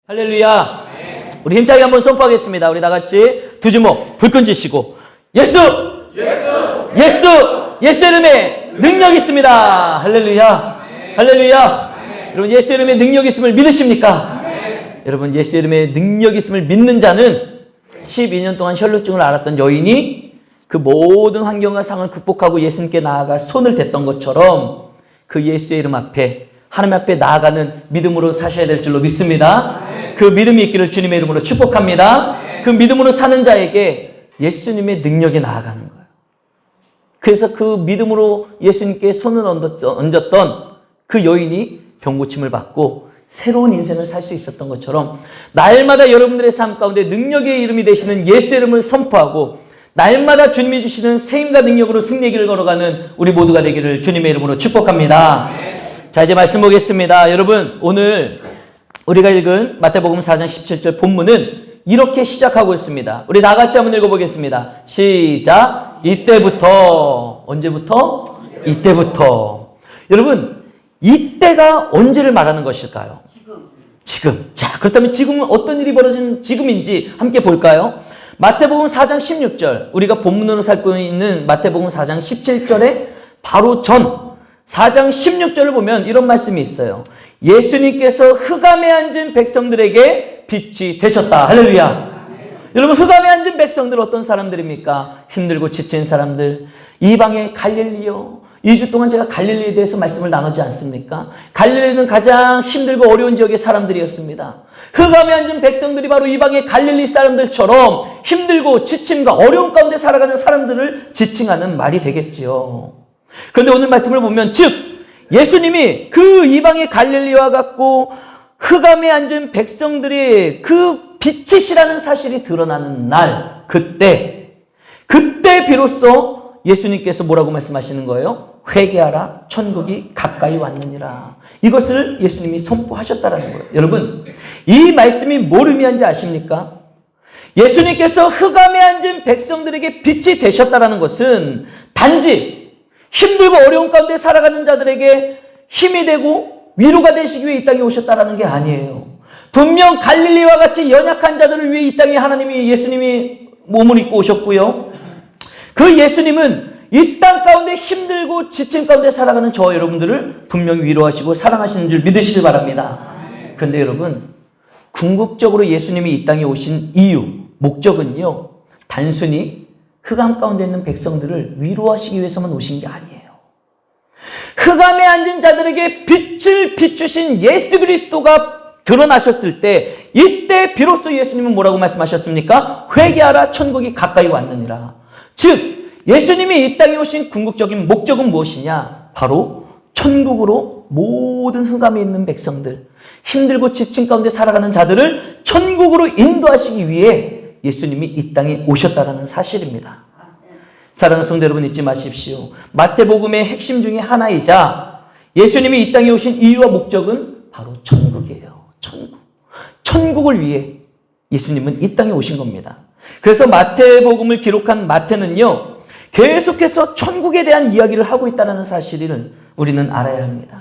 할렐루야. 우리 힘차게 한번 선포하겠습니다. 우리 다 같이 두 주먹 불끈 쥐시고 예수! 예수! 예수 이름에 능력이 있습니다. 할렐루야. 할렐루야. 여러분 예수 이름에 능력이 있음을 믿으십니까? 여러분 예수 이름에 능력이 있음을 믿는 자는 12년 동안 혈루증을 앓았던 여인이 그 모든 환경과 상을 극복하고 예수님께 나아가 손을 댔던 것처럼 그 예수의 이름 앞에 하나님 앞에 나아가는 믿음으로 사셔야 될 줄로 믿습니다. 그 믿음이 있기를 주님의 이름으로 축복합니다. 그 믿음으로 사는 자에게 예수님의 능력이 나아가는 거예요. 그래서 그 믿음으로 예수님께 손을 얹었던 그 여인이 병고침을 받고 새로운 인생을 살 수 있었던 것처럼 날마다 여러분들의 삶 가운데 능력의 이름이 되시는 예수 이름을 선포하고 날마다 주님이 주시는 세임과 능력으로 승리의 길을 걸어가는 우리 모두가 되기를 주님의 이름으로 축복합니다. 자, 이제 말씀 보겠습니다. 여러분, 오늘 우리가 읽은 마태복음 4장 17절 본문은 이렇게 시작하고 있습니다. 우리 다 같이 한번 읽어보겠습니다. 시작. 이때부터. 언제부터? 이때부터. 여러분, 이때가 언제를 말하는 것일까요? 지금. 자, 그렇다면 지금은 어떤 일이 벌어진 지금인지 함께 볼까요? 마태복음 4장 16절, 우리가 본문으로 살고 있는 마태복음 4장 17절에 바로 전 4장 16절을 보면 이런 말씀이 있어요. 예수님께서 흑암에 앉은 백성들에게 빛이 되셨다. 할렐루야. 여러분, 흑암에 앉은 백성들 어떤 사람들입니까? 힘들고 지친 사람들. 이방의 갈릴리요. 2주 동안 제가 갈릴리에 대해서 말씀을 나누지 않습니까? 갈릴리는 가장 힘들고 어려운 지역의 사람들이었습니다. 흑암에 앉은 백성들이 바로 이방의 갈릴리 사람들처럼 힘들고 지침과 어려움 가운데 살아가는 사람들을 지칭하는 말이 되겠지요. 그런데 오늘 말씀을 보면 즉 예수님이 그 이방의 갈릴리와 같고 흑암에 앉은 백성들이 그 빛이시라는 사실이 드러나는 날, 그때 비로소 예수님께서 뭐라고 말씀하시는 거예요? 회개하라, 천국이 가까이 왔느니라. 이것을 예수님이 선포하셨다라는 거예요. 여러분, 이 말씀이 뭘 의미하는지 아십니까? 예수님께서 흑암에 앉은 백성들에게 빛이 되셨다라는 것은 단지 힘들고 어려운 가운데 살아가는 자들에게 힘이 되고 위로가 되시기 위해 이 땅에 오셨다라는 게 아니에요. 분명 갈릴리와 같이 연약한 자들을 위해 이 땅에 예수님이 몸을 입고 오셨고요. 그 예수님은 이 땅 가운데 힘들고 지침 가운데 살아가는 저와 여러분들을 분명히 위로하시고 사랑하시는 줄 믿으시길 바랍니다. 그런데 여러분, 궁극적으로 예수님이 이 땅에 오신 이유, 목적은요, 단순히 흑암 가운데 있는 백성들을 위로하시기 위해서만 오신 게 아니에요. 흑암에 앉은 자들에게 빛을 비추신 예수 그리스도가 드러나셨을 때 이때 비로소 예수님은 뭐라고 말씀하셨습니까? 회개하라, 천국이 가까이 왔느니라. 즉 예수님이 이 땅에 오신 궁극적인 목적은 무엇이냐? 바로 천국으로 모든 흑암에 있는 백성들, 힘들고 지친 가운데 살아가는 자들을 천국으로 인도하시기 위해 예수님이 이 땅에 오셨다는 사실입니다. 사랑하는 성도 여러분, 잊지 마십시오. 마태복음의 핵심 중에 하나이자 예수님이 이 땅에 오신 이유와 목적은 바로 천국이에요. 천국을 위해 예수님은 이 땅에 오신 겁니다. 그래서 마태복음을 기록한 마태는요, 계속해서 천국에 대한 이야기를 하고 있다는 사실을 우리는 알아야 합니다.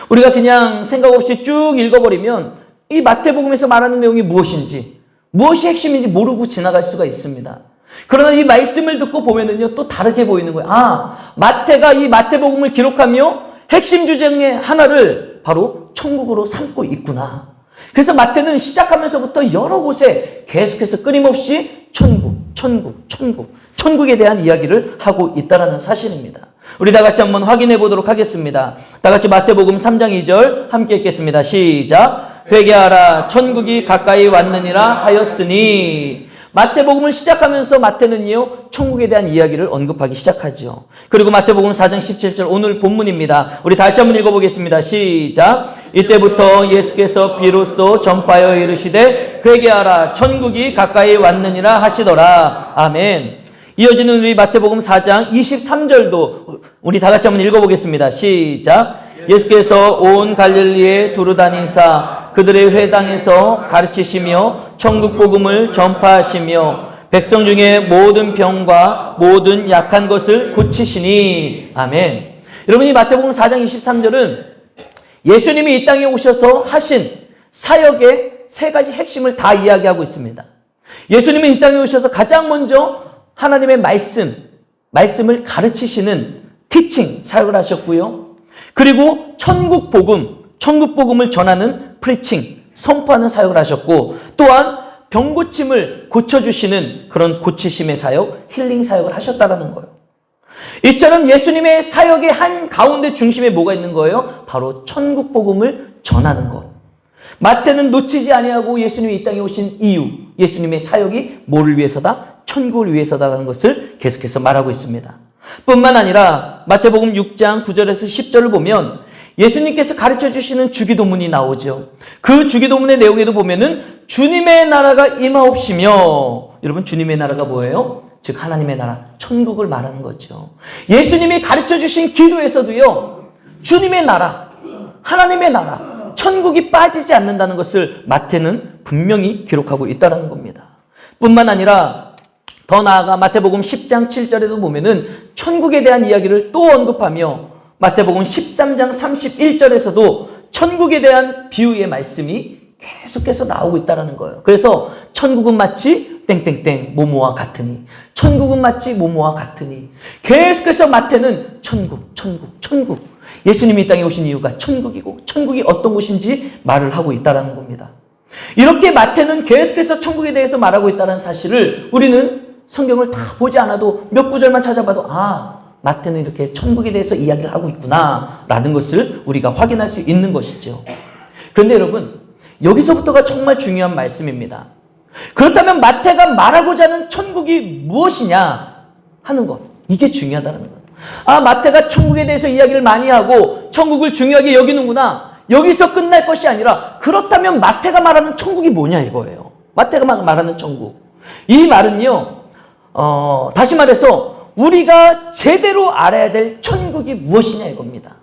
우리가 그냥 생각 없이 쭉 읽어버리면 이 마태복음에서 말하는 내용이 무엇인지, 무엇이 핵심인지 모르고 지나갈 수가 있습니다. 그러나 이 말씀을 듣고 보면은요, 또 다르게 보이는 거예요. 아, 마태가 이 마태복음을 기록하며 핵심 주제 중에 하나를 바로 천국으로 삼고 있구나. 그래서 마태는 시작하면서부터 여러 곳에 계속해서 끊임없이 천국에 대한 이야기를 하고 있다는 사실입니다. 우리 다 같이 한번 확인해 보도록 하겠습니다. 다 같이 마태복음 3장 2절 함께 읽겠습니다. 시작. 회개하라, 천국이 가까이 왔느니라 하였으니. 마태복음을 시작하면서 마태는요, 천국에 대한 이야기를 언급하기 시작하죠. 그리고 마태복음 4장 17절 오늘 본문입니다. 우리 다시 한번 읽어보겠습니다. 시작. 이때부터 예수께서 비로소 전파하여 이르시되 회개하라, 천국이 가까이 왔느니라 하시더라. 아멘. 이어지는 우리 마태복음 4장 23절도 우리 다 같이 한번 읽어보겠습니다. 시작. 예수께서 온 갈릴리에 두루다니사 그들의 회당에서 가르치시며 천국 복음을 전파하시며 백성 중에 모든 병과 모든 약한 것을 고치시니. 아멘. 여러분, 이 마태복음 4장 23절은 예수님이 이 땅에 오셔서 하신 사역의 세 가지 핵심을 다 이야기하고 있습니다. 예수님은 이 땅에 오셔서 가장 먼저 하나님의 말씀을 가르치시는 티칭 사역을 하셨고요. 그리고 천국복음을 전하는 프리칭, 선포하는 사역을 하셨고, 또한 병고침을 고쳐주시는 그런 고치심의 사역, 힐링 사역을 하셨다라는 거예요. 이처럼 예수님의 사역의 한 가운데 중심에 뭐가 있는 거예요? 바로 천국복음을 전하는 것. 마태는 놓치지 아니하고 예수님이 이 땅에 오신 이유, 예수님의 사역이 뭐를 위해서다? 천국을 위해서다라는 것을 계속해서 말하고 있습니다. 뿐만 아니라 마태복음 6장 9절에서 10절을 보면 예수님께서 가르쳐 주시는 주기도문이 나오죠. 그 주기도문의 내용에도 보면은 주님의 나라가 임하옵시며, 여러분 주님의 나라가 뭐예요? 즉 하나님의 나라, 천국을 말하는 거죠. 예수님이 가르쳐 주신 기도에서도요, 주님의 나라, 하나님의 나라, 천국이 빠지지 않는다는 것을 마태는 분명히 기록하고 있다는 겁니다. 뿐만 아니라 더 나아가 마태복음 10장 7절에도 보면은 천국에 대한 이야기를 또 언급하며 마태복음 13장 31절에서도 천국에 대한 비유의 말씀이 계속해서 나오고 있다는 거예요. 그래서 천국은 마치 땡땡땡 모모와 같으니, 천국은 마치 모모와 같으니, 계속해서 마태는 천국. 예수님이 이 땅에 오신 이유가 천국이고 천국이 어떤 곳인지 말을 하고 있다는 겁니다. 이렇게 마태는 계속해서 천국에 대해서 말하고 있다는 사실을 우리는 성경을 다 보지 않아도 몇 구절만 찾아봐도 마태는 이렇게 천국에 대해서 이야기를 하고 있구나 라는 것을 우리가 확인할 수 있는 것이죠. 그런데 여러분, 여기서부터가 정말 중요한 말씀입니다. 그렇다면 마태가 말하고자 하는 천국이 무엇이냐 하는 것, 이게 중요하다는 거예요. 마태가 천국에 대해서 이야기를 많이 하고 천국을 중요하게 여기는구나, 여기서 끝날 것이 아니라, 그렇다면 마태가 말하는 천국이 뭐냐 이거예요. 마태가 말하는 천국, 이 말은요, 다시 말해서 우리가 제대로 알아야 될 천국이 무엇이냐 이겁니다.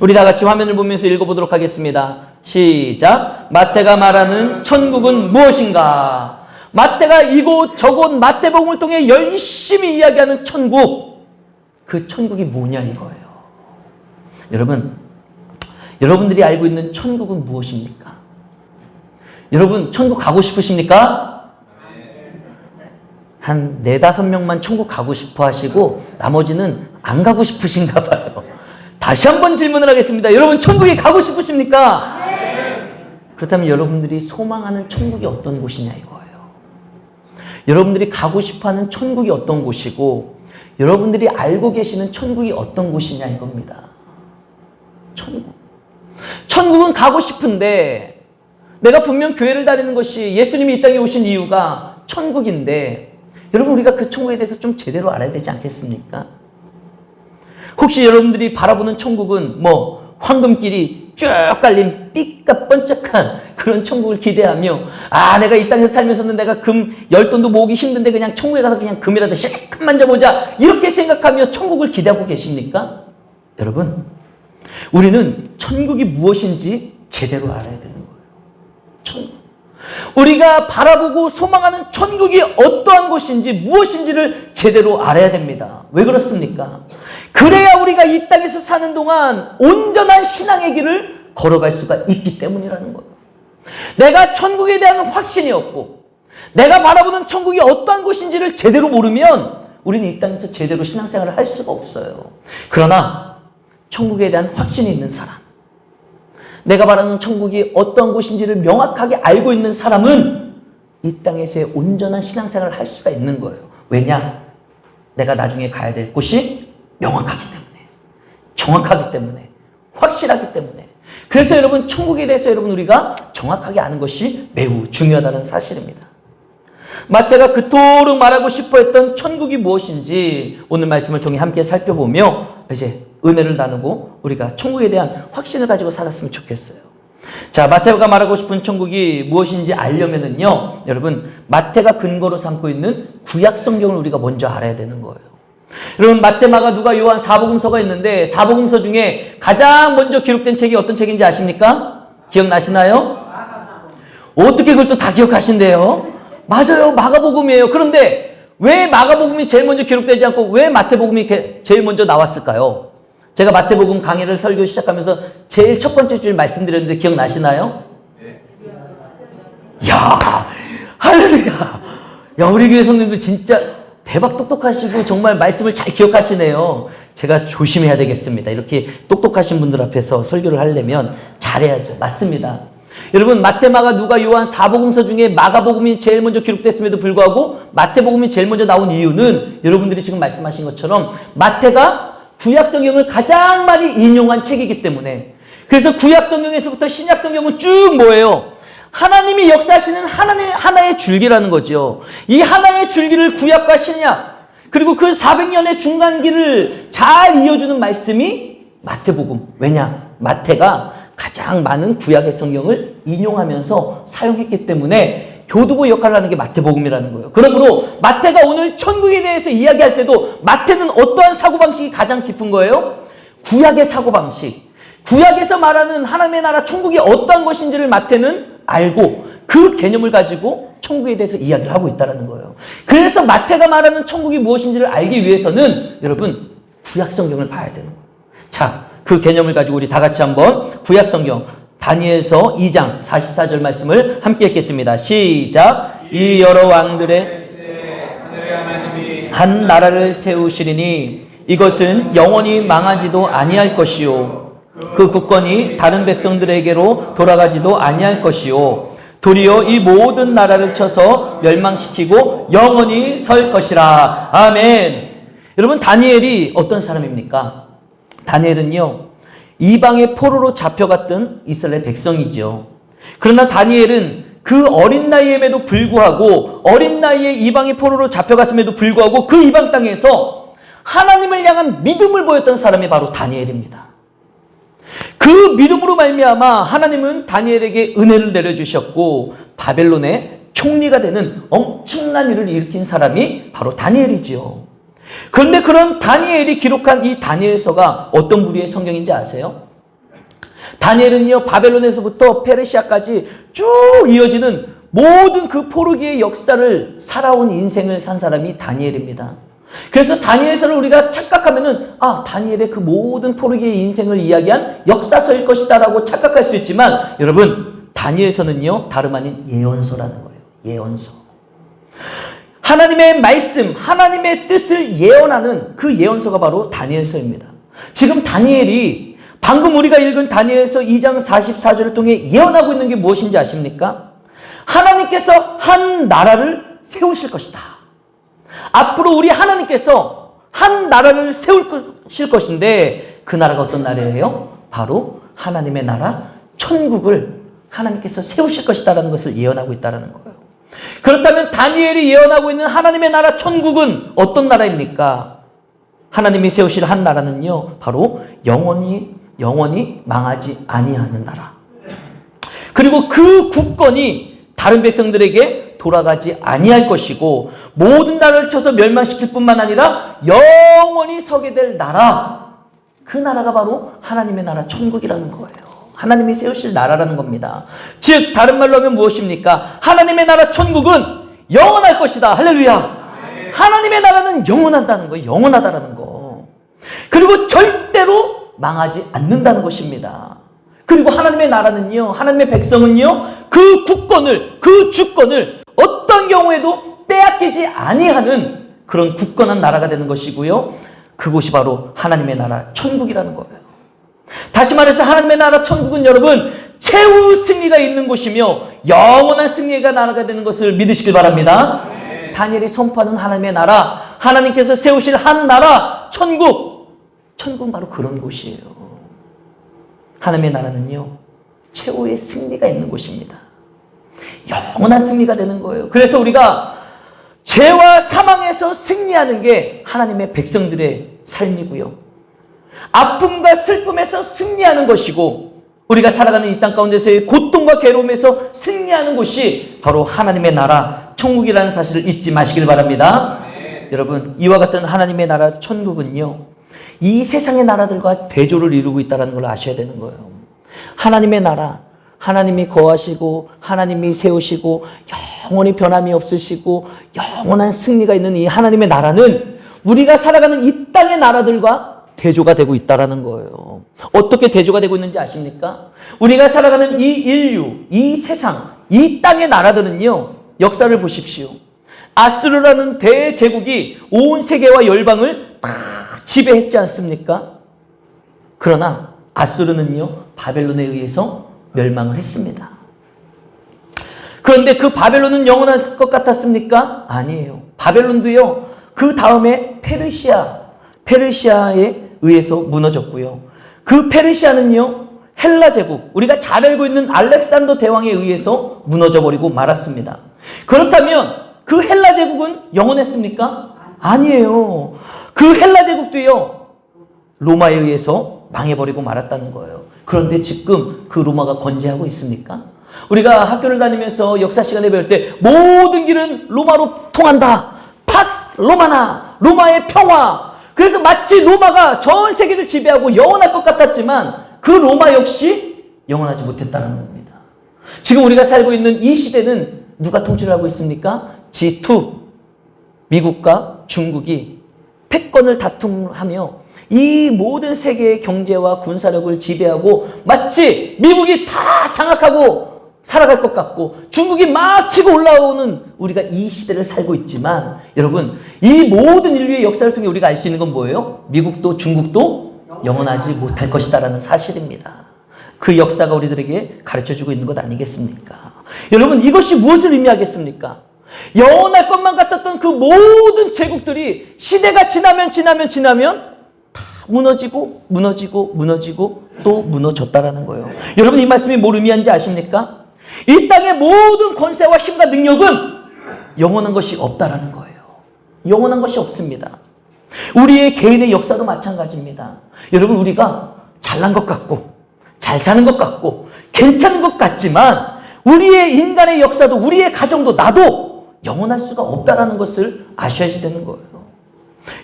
우리 다 같이 화면을 보면서 읽어보도록 하겠습니다. 시작. 마태가 말하는 천국은 무엇인가? 마태가 이곳 저곳 마태복음을 통해 열심히 이야기하는 천국, 그 천국이 뭐냐 이거예요. 여러분들이 알고 있는 천국은 무엇입니까? 여러분 천국 가고 싶으십니까? 한 4-5명만 천국 가고 싶어 하시고 나머지는 안 가고 싶으신가 봐요. 다시 한번 질문을 하겠습니다. 여러분 천국에 가고 싶으십니까? 그렇다면 여러분들이 소망하는 천국이 어떤 곳이냐 이거예요. 여러분들이 가고 싶어하는 천국이 어떤 곳이고 여러분들이 알고 계시는 천국이 어떤 곳이냐 이겁니다. 천국은 가고 싶은데, 내가 분명 교회를 다니는 것이 예수님이 이 땅에 오신 이유가 천국인데, 여러분 우리가 그 천국에 대해서 좀 제대로 알아야 되지 않겠습니까? 혹시 여러분들이 바라보는 천국은 황금길이 쭉 깔린 삐까번쩍한 그런 천국을 기대하며, 내가 이 땅에서 살면서는 내가 금 10돈도 모으기 힘든데 그냥 천국에 가서 그냥 금이라도 실컷 만져보자, 이렇게 생각하며 천국을 기대하고 계십니까? 여러분, 우리는 천국이 무엇인지 제대로 알아야 되는 거예요. 천국. 우리가 바라보고 소망하는 천국이 어떠한 곳인지 무엇인지를 제대로 알아야 됩니다. 왜 그렇습니까? 그래야 우리가 이 땅에서 사는 동안 온전한 신앙의 길을 걸어갈 수가 있기 때문이라는 거예요. 내가 천국에 대한 확신이 없고 내가 바라보는 천국이 어떠한 곳인지를 제대로 모르면 우리는 이 땅에서 제대로 신앙생활을 할 수가 없어요. 그러나 천국에 대한 확신이 있는 사람, 내가 바라는 천국이 어떤 곳인지를 명확하게 알고 있는 사람은 이 땅에서의 온전한 신앙생활을 할 수가 있는 거예요. 왜냐? 내가 나중에 가야 될 곳이 명확하기 때문에, 정확하기 때문에, 확실하기 때문에. 그래서 여러분, 천국에 대해서 우리가 정확하게 아는 것이 매우 중요하다는 사실입니다. 마태가 그토록 말하고 싶어 했던 천국이 무엇인지 오늘 말씀을 통해 함께 살펴보며 이제 은혜를 나누고 우리가 천국에 대한 확신을 가지고 살았으면 좋겠어요. 자, 마태가 말하고 싶은 천국이 무엇인지 알려면은요, 여러분, 마태가 근거로 삼고 있는 구약 성경을 우리가 먼저 알아야 되는 거예요. 여러분, 마태, 마가, 누가, 요한 4복음서가 있는데 4복음서 중에 가장 먼저 기록된 책이 어떤 책인지 아십니까? 기억나시나요? 어떻게 그걸 또 다 기억하신대요? 맞아요, 마가복음이에요. 그런데 왜 마가복음이 제일 먼저 기록되지 않고 왜 마태복음이 제일 먼저 나왔을까요? 제가 마태복음 강의를 설교 시작하면서 제일 첫 번째 줄 말씀드렸는데 기억나시나요? 야, 할렐루야. 야, 우리 교회 성도님들 진짜 대박 똑똑하시고 정말 말씀을 잘 기억하시네요. 제가 조심해야 되겠습니다. 이렇게 똑똑하신 분들 앞에서 설교를 하려면 잘해야죠. 맞습니다. 여러분, 마태마가 누가 요한 사복음서 중에 마가복음이 제일 먼저 기록됐음에도 불구하고 마태복음이 제일 먼저 나온 이유는 여러분들이 지금 말씀하신 것처럼 마태가 구약성경을 가장 많이 인용한 책이기 때문에, 그래서 구약성경에서부터 신약성경은 쭉 뭐예요? 하나님이 역사하시는 하나의 줄기라는 거죠. 이 하나의 줄기를 구약과 신약, 그리고 그 400년의 중간기를 잘 이어주는 말씀이 마태복음. 왜냐? 마태가 가장 많은 구약의 성경을 인용하면서 사용했기 때문에 교두보 역할을 하는 게 마태복음이라는 거예요. 그러므로 마태가 오늘 천국에 대해서 이야기할 때도 마태는 어떠한 사고방식이 가장 깊은 거예요? 구약의 사고방식. 구약에서 말하는 하나님의 나라 천국이 어떠한 것인지를 마태는 알고 그 개념을 가지고 천국에 대해서 이야기를 하고 있다는 거예요. 그래서 마태가 말하는 천국이 무엇인지를 알기 위해서는 여러분 구약 성경을 봐야 되는 거예요. 자, 그 개념을 가지고 우리 다 같이 한번 구약 성경 다니엘서 2장 44절 말씀을 함께 읽겠습니다. 시작. 이 여러 왕들의 한 나라를 세우시리니 이것은 영원히 망하지도 아니할 것이요 그 국권이 다른 백성들에게로 돌아가지도 아니할 것이요 도리어 이 모든 나라를 쳐서 멸망시키고 영원히 설 것이라. 아멘. 여러분, 다니엘이 어떤 사람입니까? 다니엘은요, 이방의 포로로 잡혀갔던 이스라엘 백성이죠. 그러나 다니엘은 그 어린 나이임에도 불구하고, 어린 나이에 이방의 포로로 잡혀갔음에도 불구하고 그 이방 땅에서 하나님을 향한 믿음을 보였던 사람이 바로 다니엘입니다. 그 믿음으로 말미암아 하나님은 다니엘에게 은혜를 내려주셨고 바벨론의 총리가 되는 엄청난 일을 일으킨 사람이 바로 다니엘이지요. 그런데 그런 다니엘이 기록한 이 다니엘서가 어떤 부류의 성경인지 아세요? 다니엘은요, 바벨론에서부터 페르시아까지 쭉 이어지는 모든 그 포로기의 역사를 살아온 인생을 산 사람이 다니엘입니다. 그래서 다니엘서를 우리가 착각하면은 다니엘의 그 모든 포로기의 인생을 이야기한 역사서일 것이다라고 착각할 수 있지만 여러분, 다니엘서는요 다름 아닌 예언서라는 거예요. 예언서. 하나님의 말씀, 하나님의 뜻을 예언하는 그 예언서가 바로 다니엘서입니다. 지금 다니엘이 방금 우리가 읽은 다니엘서 2장 44절을 통해 예언하고 있는 게 무엇인지 아십니까? 하나님께서 한 나라를 세우실 것이다. 앞으로 우리 하나님께서 한 나라를 세우실 것인데 그 나라가 어떤 나라예요? 바로 하나님의 나라 천국을 하나님께서 세우실 것이다라는 것을 예언하고 있다는 거예요. 그렇다면 다니엘이 예언하고 있는 하나님의 나라 천국은 어떤 나라입니까? 하나님이 세우실 한 나라는요, 바로 영원히 망하지 아니하는 나라. 그리고 그 국권이 다른 백성들에게 돌아가지 아니할 것이고 모든 나라를 쳐서 멸망시킬 뿐만 아니라 영원히 서게 될 나라, 그 나라가 바로 하나님의 나라 천국이라는 거예요. 하나님이 세우실 나라라는 겁니다. 즉 다른 말로 하면 무엇입니까? 하나님의 나라 천국은 영원할 것이다. 할렐루야. 하나님의 나라는 영원하다는 거예요. 영원하다라는 거. 그리고 절대로 망하지 않는다는 것입니다. 그리고 하나님의 나라는요, 하나님의 백성은요, 그 국권을, 그 주권을 어떤 경우에도 빼앗기지 아니하는 그런 굳건한 나라가 되는 것이고요. 그곳이 바로 하나님의 나라 천국이라는 거예요. 다시 말해서 하나님의 나라 천국은 여러분 최후 승리가 있는 곳이며 영원한 승리가 나라가 되는 것을 믿으시길 바랍니다. 다니엘이 선포하는 하나님의 나라, 하나님께서 세우실 한 나라 천국은 바로 그런 곳이에요. 하나님의 나라는요, 최후의 승리가 있는 곳입니다. 영원한 승리가 되는 거예요. 그래서 우리가 죄와 사망에서 승리하는 게 하나님의 백성들의 삶이고요. 아픔과 슬픔에서 승리하는 것이고 우리가 살아가는 이 땅 가운데서의 고통과 괴로움에서 승리하는 곳이 바로 하나님의 나라 천국이라는 사실을 잊지 마시길 바랍니다. 여러분, 이와 같은 하나님의 나라 천국은요, 이 세상의 나라들과 대조를 이루고 있다는 걸 아셔야 되는 거예요. 하나님의 나라, 하나님이 거하시고 하나님이 세우시고 영원히 변함이 없으시고 영원한 승리가 있는 이 하나님의 나라는 우리가 살아가는 이 땅의 나라들과 대조가 되고 있다는 거예요. 어떻게 대조가 되고 있는지 아십니까? 우리가 살아가는 이 인류, 이 세상, 이 땅의 나라들은요, 역사를 보십시오. 아수르라는 대제국이 온 세계와 열방을 다 지배했지 않습니까? 그러나 아수르는요, 바벨론에 의해서 멸망을 했습니다. 그런데 그 바벨론은 영원할 것 같았습니까? 아니에요. 바벨론도요, 그 다음에 페르시아에 의해서 무너졌고요. 그 페르시아는요, 헬라 제국, 우리가 잘 알고 있는 알렉산더 대왕에 의해서 무너져 버리고 말았습니다. 그렇다면 그 헬라 제국은 영원했습니까? 아니에요. 그 헬라 제국도요, 로마에 의해서 망해버리고 말았다는 거예요. 그런데 지금 그 로마가 건재하고 있습니까? 우리가 학교를 다니면서 역사 시간에 배울 때 모든 길은 로마로 통한다. 팍스 로마나, 로마의 평화. 그래서 마치 로마가 전 세계를 지배하고 영원할 것 같았지만 그 로마 역시 영원하지 못했다는 겁니다. 지금 우리가 살고 있는 이 시대는 누가 통치를 하고 있습니까? G2, 미국과 중국이 패권을 다툼하며 이 모든 세계의 경제와 군사력을 지배하고 마치 미국이 다 장악하고 살아갈 것 같고 중국이 막 치고 올라오는 우리가 이 시대를 살고 있지만 여러분, 이 모든 인류의 역사를 통해 우리가 알 수 있는 건 뭐예요? 미국도 중국도 영원하지 못할 것이다라는 사실입니다. 그 역사가 우리들에게 가르쳐주고 있는 것 아니겠습니까? 여러분, 이것이 무엇을 의미하겠습니까? 영원할 것만 같았던 그 모든 제국들이 시대가 지나면 다 무너지고 또 무너졌다라는 거예요. 여러분, 이 말씀이 뭘 의미하는지 아십니까? 이 땅의 모든 권세와 힘과 능력은 영원한 것이 없다라는 거예요. 영원한 것이 없습니다. 우리의 개인의 역사도 마찬가지입니다. 여러분, 우리가 잘난 것 같고 잘 사는 것 같고 괜찮은 것 같지만 우리의 인간의 역사도 우리의 가정도 나도 영원할 수가 없다라는 것을 아셔야지 되는 거예요.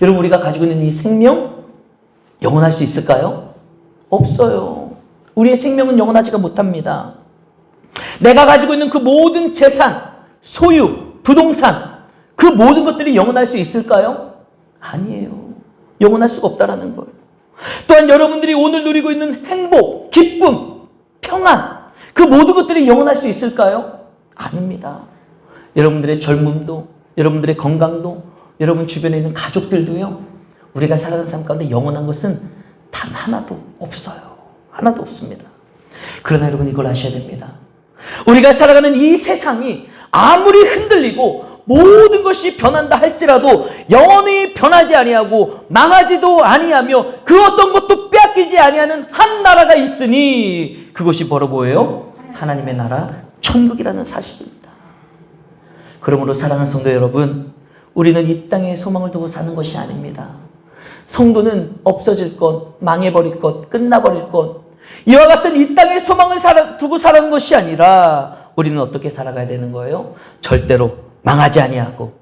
여러분, 우리가 가지고 있는 이 생명 영원할 수 있을까요? 없어요. 우리의 생명은 영원하지가 못합니다. 내가 가지고 있는 그 모든 재산, 소유, 부동산, 그 모든 것들이 영원할 수 있을까요? 아니에요. 영원할 수가 없다라는 거예요. 또한 여러분들이 오늘 누리고 있는 행복, 기쁨, 평안, 그 모든 것들이 영원할 수 있을까요? 아닙니다. 여러분들의 젊음도, 여러분들의 건강도, 여러분 주변에 있는 가족들도요, 우리가 살아가는 삶 가운데 영원한 것은 단 하나도 없어요. 하나도 없습니다. 그러나 여러분, 이걸 아셔야 됩니다. 우리가 살아가는 이 세상이 아무리 흔들리고 모든 것이 변한다 할지라도 영원히 변하지 아니하고 망하지도 아니하며 그 어떤 것도 빼앗기지 아니하는 한 나라가 있으니 그것이 바로 뭐예요? 하나님의 나라, 천국이라는 사실입니다. 그러므로 사랑하는 성도 여러분, 우리는 이 땅에 소망을 두고 사는 것이 아닙니다. 성도는 없어질 것, 망해버릴 것, 끝나버릴 것, 이와 같은 이 땅에 소망을 두고 살아가는 것이 아니라 우리는 어떻게 살아가야 되는 거예요? 절대로 망하지 아니하고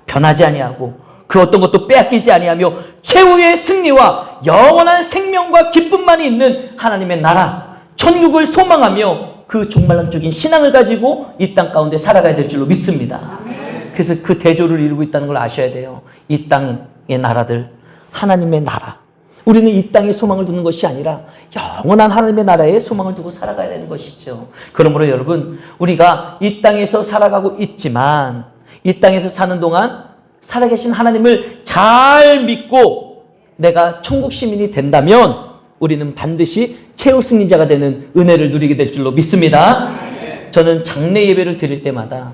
변하지 아니하고 그 어떤 것도 빼앗기지 아니하며 최후의 승리와 영원한 생명과 기쁨만이 있는 하나님의 나라, 천국을 소망하며 그 종말론적인 신앙을 가지고 이 땅 가운데 살아가야 될 줄로 믿습니다. 그래서 그 대조를 이루고 있다는 걸 아셔야 돼요. 이 땅의 나라들, 하나님의 나라. 우리는 이 땅에 소망을 두는 것이 아니라 영원한 하나님의 나라에 소망을 두고 살아가야 되는 것이죠. 그러므로 여러분, 우리가 이 땅에서 살아가고 있지만 이 땅에서 사는 동안 살아계신 하나님을 잘 믿고 내가 천국 시민이 된다면 우리는 반드시 최후 승리자가 되는 은혜를 누리게 될 줄로 믿습니다. 저는 장례 예배를 드릴 때마다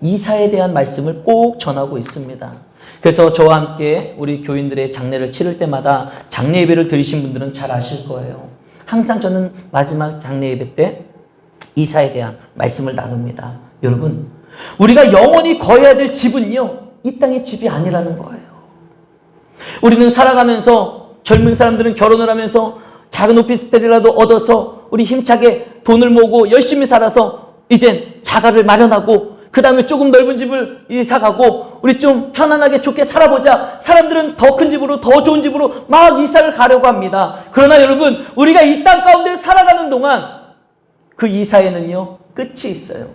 이사에 대한 말씀을 꼭 전하고 있습니다. 그래서 저와 함께 우리 교인들의 장례를 치를 때마다 장례 예배를 드리신 분들은 잘 아실 거예요. 항상 저는 마지막 장례 예배 때 이사에 대한 말씀을 나눕니다. 여러분, 우리가 영원히 거해야 될 집은요, 이 땅의 집이 아니라는 거예요. 우리는 살아가면서 젊은 사람들은 결혼을 하면서 작은 오피스텔이라도 얻어서 우리 힘차게 돈을 모으고 열심히 살아서 이젠 자가를 마련하고 그 다음에 조금 넓은 집을 이사가고 우리 좀 편안하게 좋게 살아보자. 사람들은 더 큰 집으로, 더 좋은 집으로 막 이사를 가려고 합니다. 그러나 여러분, 우리가 이 땅 가운데 살아가는 동안 그 이사에는요, 끝이 있어요.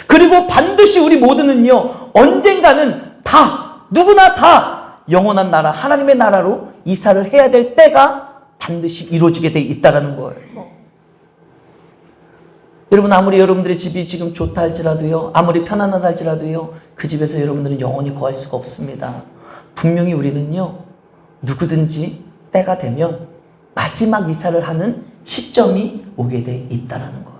그리고 반드시 우리 모두는요, 언젠가는 누구나 다 영원한 나라, 하나님의 나라로 이사를 해야 될 때가 반드시 이루어지게 돼 있다는 거예요. 여러분, 아무리 여러분들의 집이 지금 좋다 할지라도요, 아무리 편안하다 할지라도요, 그 집에서 여러분들은 영원히 거할 수가 없습니다. 분명히 우리는요, 누구든지 때가 되면 마지막 이사를 하는 시점이 오게 돼 있다라는 거예요.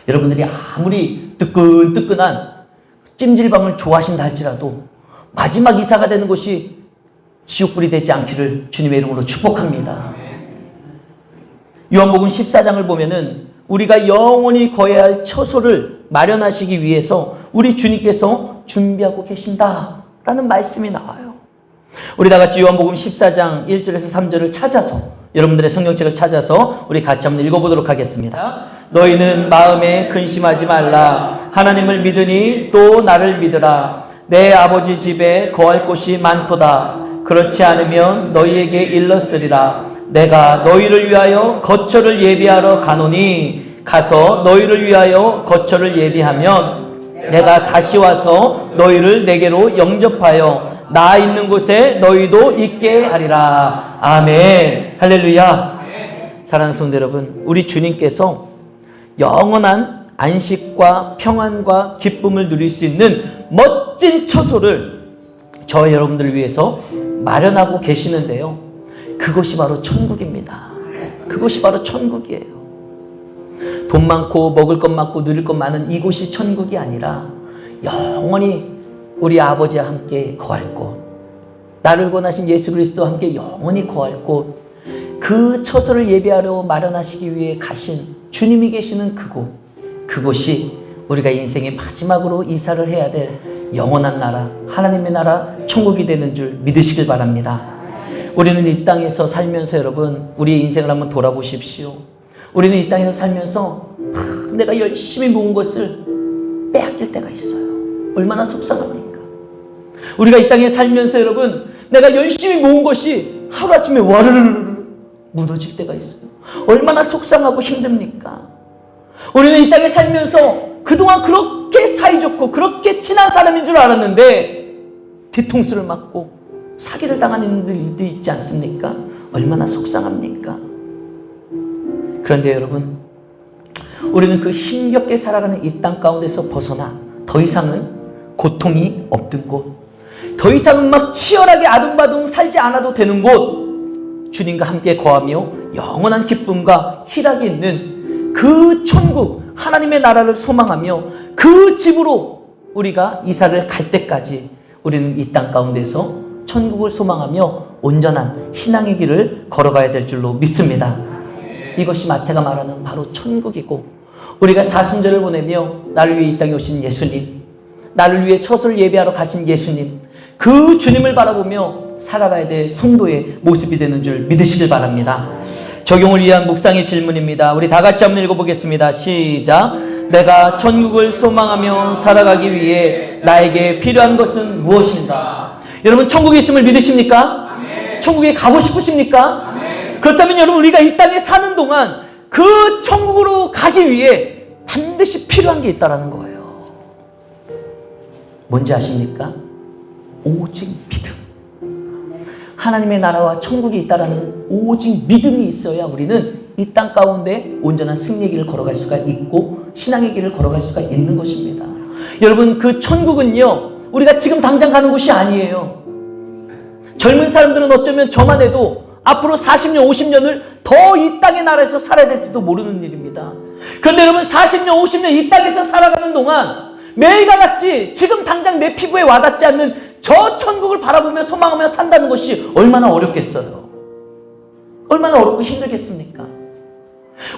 여러분들이 아무리 뜨끈뜨끈한 찜질방을 좋아하신다 할지라도 마지막 이사가 되는 곳이 지옥불이 되지 않기를 주님의 이름으로 축복합니다. 요한복음 14장을 보면은 우리가 영원히 거해야 할 처소를 마련하시기 위해서 우리 주님께서 준비하고 계신다라는 말씀이 나와요. 우리 다 같이 요한복음 14장 1절에서 3절을 찾아서, 여러분들의 성경책을 찾아서 우리 같이 한번 읽어보도록 하겠습니다. 너희는 마음에 근심하지 말라. 하나님을 믿으니 또 나를 믿으라. 내 아버지 집에 거할 곳이 많도다. 그렇지 않으면 너희에게 일렀으리라. 내가 너희를 위하여 거처를 예비하러 가노니 가서 너희를 위하여 거처를 예비하면 내가 다시 와서 너희를 내게로 영접하여 나 있는 곳에 너희도 있게 하리라. 아멘. 할렐루야. 사랑하는 성도 여러분, 우리 주님께서 영원한 안식과 평안과 기쁨을 누릴 수 있는 멋진 처소를 저와 여러분들을 위해서 마련하고 계시는데요, 그것이 바로 천국입니다. 그것이 바로 천국이에요. 돈 많고 먹을 것 많고 누릴 것 많은 이곳이 천국이 아니라 영원히 우리 아버지와 함께 거할 곳, 나를 권하신 예수 그리스도와 함께 영원히 거할 곳, 그 처소를 예비하려 마련하시기 위해 가신 주님이 계시는 그곳, 그곳이 우리가 인생의 마지막으로 이사를 해야 될 영원한 나라, 하나님의 나라, 천국이 되는 줄 믿으시길 바랍니다. 우리는 이 땅에서 살면서 여러분, 우리의 인생을 한번 돌아보십시오. 우리는 이 땅에서 살면서 내가 열심히 모은 것을 빼앗길 때가 있어요. 얼마나 속상합니까? 우리가 이 땅에 살면서 여러분, 내가 열심히 모은 것이 하루아침에 와르르르 무너질 때가 있어요. 얼마나 속상하고 힘듭니까? 우리는 이 땅에 살면서 그동안 그렇게 사이좋고 그렇게 친한 사람인 줄 알았는데 뒤통수를 맞고 사기를 당하는 일도 있지 않습니까? 얼마나 속상합니까? 그런데 여러분, 우리는 그 힘겹게 살아가는 이 땅 가운데서 벗어나 더 이상은 고통이 없는 곳, 더 이상은 막 치열하게 아둥바둥 살지 않아도 되는 곳, 주님과 함께 거하며 영원한 기쁨과 희락이 있는 그 천국, 하나님의 나라를 소망하며 그 집으로 우리가 이사를 갈 때까지 우리는 이 땅 가운데서 천국을 소망하며 온전한 신앙의 길을 걸어가야 될 줄로 믿습니다. 이것이 마태가 말하는 바로 천국이고, 우리가 사순절을 보내며 나를 위해 이 땅에 오신 예수님, 나를 위해 처소를 예비하러 가신 예수님, 그 주님을 바라보며 살아가야 될 성도의 모습이 되는 줄 믿으시길 바랍니다. 적용을 위한 묵상의 질문입니다. 우리 다 같이 한번 읽어보겠습니다. 시작. 내가 천국을 소망하며 살아가기 위해 나에게 필요한 것은 무엇인가? 여러분, 천국에 있음을 믿으십니까? 아멘. 천국에 가고 싶으십니까? 아멘. 그렇다면 여러분, 우리가 이 땅에 사는 동안 그 천국으로 가기 위해 반드시 필요한 게 있다는 거예요. 뭔지 아십니까? 오직 믿음. 하나님의 나라와 천국이 있다라는 오직 믿음이 있어야 우리는 이 땅 가운데 온전한 승리의 길을 걸어갈 수가 있고 신앙의 길을 걸어갈 수가 있는 것입니다. 여러분, 그 천국은요, 우리가 지금 당장 가는 곳이 아니에요. 젊은 사람들은 어쩌면 저만 해도 앞으로 40년, 50년을 더 이 땅의 나라에서 살아야 될지도 모르는 일입니다. 그런데 여러분, 40년, 50년 이 땅에서 살아가는 동안 매일과 같이 지금 당장 내 피부에 와닿지 않는 저 천국을 바라보며 소망하며 산다는 것이 얼마나 어렵겠어요. 얼마나 어렵고 힘들겠습니까?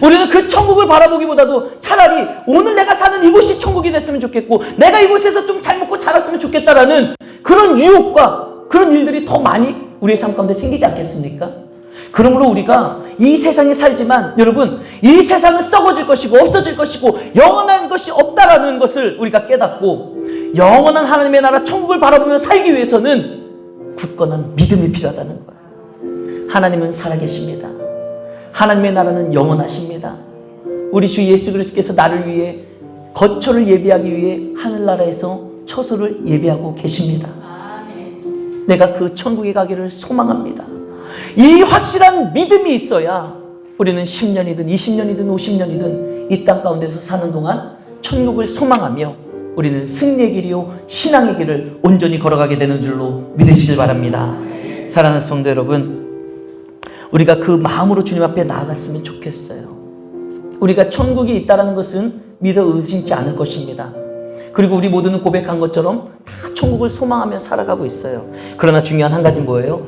우리는 그 천국을 바라보기보다도 차라리 오늘 내가 사는 이곳이 천국이 됐으면 좋겠고, 내가 이곳에서 좀 잘 먹고 자랐으면 좋겠다라는 그런 유혹과 그런 일들이 더 많이 우리의 삶 가운데 생기지 않겠습니까? 그러므로 우리가 이 세상에 살지만 여러분, 이 세상은 썩어질 것이고 없어질 것이고 영원한 것이 없다라는 것을 우리가 깨닫고, 영원한 하나님의 나라 천국을 바라보며 살기 위해서는 굳건한 믿음이 필요하다는 거예요. 하나님은 살아계십니다. 하나님의 나라는 영원하십니다. 우리 주 예수 그리스도께서 나를 위해 거처를 예비하기 위해 하늘나라에서 처소를 예비하고 계십니다. 내가 그 천국에 가기를 소망합니다. 이 확실한 믿음이 있어야 우리는 10년이든 20년이든 50년이든 이 땅 가운데서 사는 동안 천국을 소망하며 우리는 승리의 길이요 신앙의 길을 온전히 걸어가게 되는 줄로 믿으시길 바랍니다. 사랑하는 성도 여러분, 우리가 그 마음으로 주님 앞에 나아갔으면 좋겠어요. 우리가 천국이 있다는 것은 믿어 의심치 않을 것입니다. 그리고 우리 모두는 고백한 것처럼 다 천국을 소망하며 살아가고 있어요. 그러나 중요한 한 가지는 뭐예요?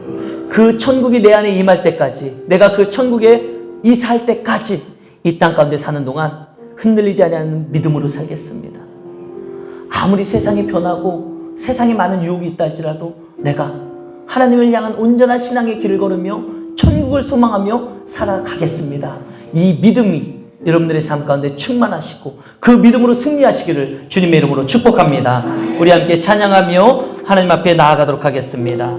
그 천국이 내 안에 임할 때까지, 내가 그 천국에 이사할 때까지 이 땅 가운데 사는 동안 흔들리지 않는 믿음으로 살겠습니다. 아무리 세상이 변하고 세상에 많은 유혹이 있다 할지라도 내가 하나님을 향한 온전한 신앙의 길을 걸으며 천국을 소망하며 살아가겠습니다. 이 믿음이 여러분들의 삶 가운데 충만하시고 그 믿음으로 승리하시기를 주님의 이름으로 축복합니다. 우리 함께 찬양하며 하나님 앞에 나아가도록 하겠습니다.